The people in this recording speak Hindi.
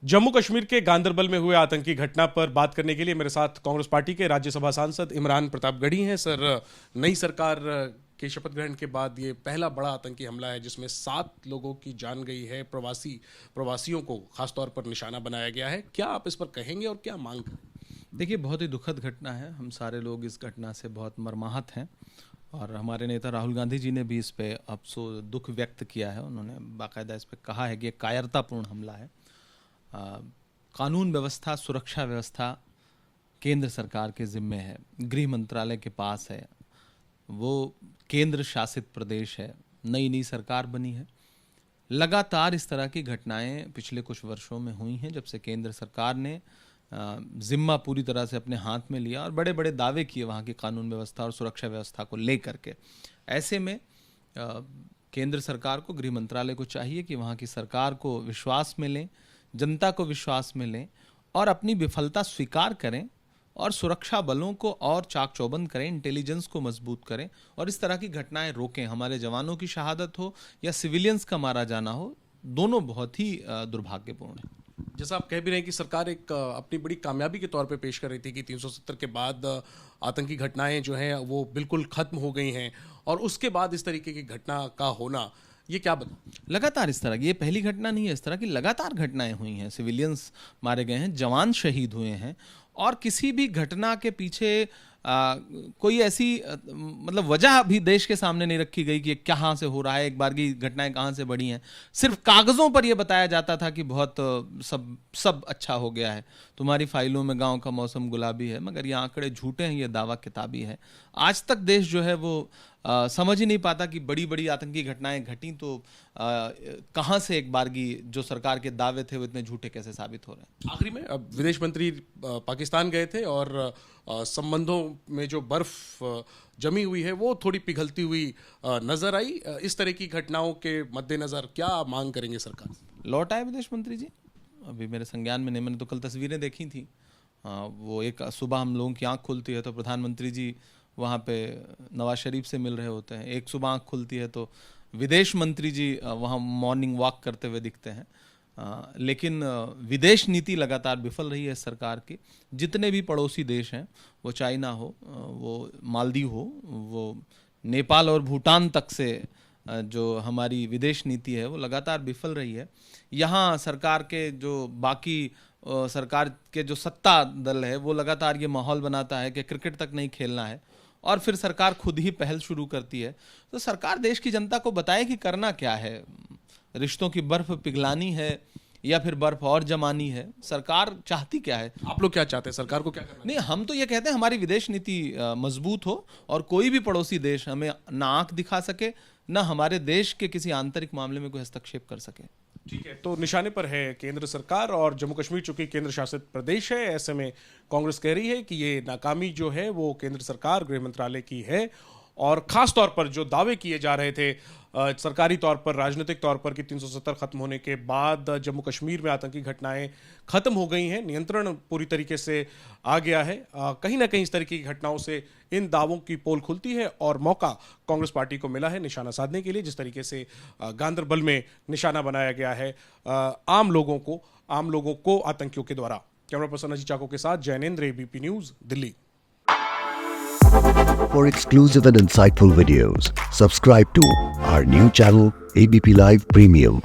जम्मू कश्मीर के गांदरबल में हुए आतंकी घटना पर बात करने के लिए मेरे साथ कांग्रेस पार्टी के राज्यसभा सांसद इमरान प्रतापगढ़ी हैं। सर, नई सरकार के शपथ ग्रहण के बाद ये पहला बड़ा आतंकी हमला है जिसमें 7 लोगों की जान गई है। प्रवासियों को खासतौर पर निशाना बनाया गया है। क्या आप इस पर कहेंगे और क्या मांग करें? देखिए, बहुत ही दुखद घटना है। हम सारे लोग इस घटना से बहुत मर्माहत हैं और हमारे नेता राहुल गांधी जी ने भी इस पे अफसोस दुख व्यक्त किया है। उन्होंने बाकायदा इस पे कहा है कि ये कायरतापूर्ण हमला है। कानून व्यवस्था, सुरक्षा व्यवस्था केंद्र सरकार के जिम्मे है, गृह मंत्रालय के पास है, वो केंद्र शासित प्रदेश है, नई सरकार बनी है। लगातार इस तरह की घटनाएं पिछले कुछ वर्षों में हुई हैं जब से केंद्र सरकार ने जिम्मा पूरी तरह से अपने हाथ में लिया और बड़े बड़े दावे किए वहाँ की कानून व्यवस्था और सुरक्षा व्यवस्था को लेकर के। ऐसे में केंद्र सरकार को, गृह मंत्रालय को चाहिए कि वहाँ की सरकार को विश्वास में लें, जनता को विश्वास में लें और अपनी विफलता स्वीकार करें और सुरक्षा बलों को और चाक चौबंद करें, इंटेलिजेंस को मजबूत करें और इस तरह की घटनाएं रोकें। हमारे जवानों की शहादत हो या सिविलियंस का मारा जाना हो, दोनों बहुत ही दुर्भाग्यपूर्ण है। जैसा आप कह भी रहे हैं कि सरकार एक अपनी बड़ी कामयाबी के तौर पे पेश कर रही थी कि 370 के बाद आतंकी घटनाएं जो हैं वो बिल्कुल खत्म हो गई हैं, और उसके बाद इस तरीके की घटना का होना, ये क्या बता? लगातार इस तरह की, ये पहली घटना नहीं है, इस तरह की लगातार घटनाएं हुई हैं। सिविलियंस मारे गए हैं, जवान शहीद हुए हैं और किसी भी घटना के पीछे कोई ऐसी मतलब वजह भी देश के सामने नहीं रखी गई कि कहाँ से हो रहा है, एक बार की घटनाएं कहाँ से बढ़ी हैं। सिर्फ कागज़ों पर यह बताया जाता था कि बहुत सब अच्छा हो गया है, तुम्हारी फाइलों में गांव का मौसम गुलाबी है, मगर ये आंकड़े झूठे हैं, ये दावा किताबी है। आज तक देश जो है वो समझ ही नहीं पाता कि बड़ी बड़ी आतंकी घटनाएं घटी तो कहाँ से एक बार की जो सरकार के दावे थे वो इतने झूठे कैसे साबित हो रहे हैं। आखिरी में विदेश मंत्री पाकिस्तान गए थे और संबंधों में जो बर्फ जमी हुई है वो थोड़ी पिघलती हुई नजर आई। इस तरह की घटनाओं के मद्देनजर क्या मांग करेंगे सरकार? लौट आए विदेश मंत्री जी, अभी मेरे संज्ञान में नहीं, मैंने तो कल तस्वीरें देखी थी। वो एक सुबह हम लोगों की आंख खुलती है तो प्रधानमंत्री जी वहाँ पे नवाज शरीफ से मिल रहे होते हैं, एक सुबह आँख खुलती है तो विदेश मंत्री जी वहाँ मॉर्निंग वॉक करते हुए दिखते हैं। लेकिन विदेश नीति लगातार विफल रही है सरकार की। जितने भी पड़ोसी देश हैं, वो चाइना हो, वो मालदीव हो, वो नेपाल और भूटान तक से जो हमारी विदेश नीति है वो लगातार विफल रही है। यहाँ सरकार के जो बाकी सरकार के जो सत्ता दल है वो लगातार ये माहौल बनाता है कि क्रिकेट तक नहीं खेलना है और फिर सरकार खुद ही पहल शुरू करती है। तो सरकार देश की जनता को बताए कि करना क्या है, रिश्तों की बर्फ पिघलानी है या फिर बर्फ और जमानी है, सरकार चाहती क्या है? आप लोग क्या चाहते हैं, सरकार को क्या करना? नहीं, हम तो ये कहते हैं हमारी विदेश नीति मजबूत हो और कोई भी पड़ोसी देश हमें ना आंख दिखा सके, ना हमारे देश के किसी आंतरिक मामले में कोई हस्तक्षेप कर सके। ठीक है, तो निशाने पर है केंद्र सरकार और जम्मू कश्मीर चूंकि केंद्र शासित प्रदेश है, ऐसे में कांग्रेस कह रही है कि ये नाकामी जो है वो केंद्र सरकार, गृह मंत्रालय की है। और खास तौर पर जो दावे किए जा रहे थे सरकारी तौर पर, राजनीतिक तौर पर कि 370 खत्म होने के बाद जम्मू कश्मीर में आतंकी घटनाएं खत्म हो गई हैं, नियंत्रण पूरी तरीके से आ गया है, कहीं ना कहीं इस तरह की घटनाओं से इन दावों की पोल खुलती है और मौका कांग्रेस पार्टी को मिला है निशाना साधने के लिए। जिस तरीके से गांदरबल में निशाना बनाया गया है आम लोगों को आतंकियों के द्वारा। कैमरा पर्सन अजीत चाको के साथ Jainendra, ABP news, Delhi. For exclusive and insightful videos, subscribe to our new channel ABP Live Premium.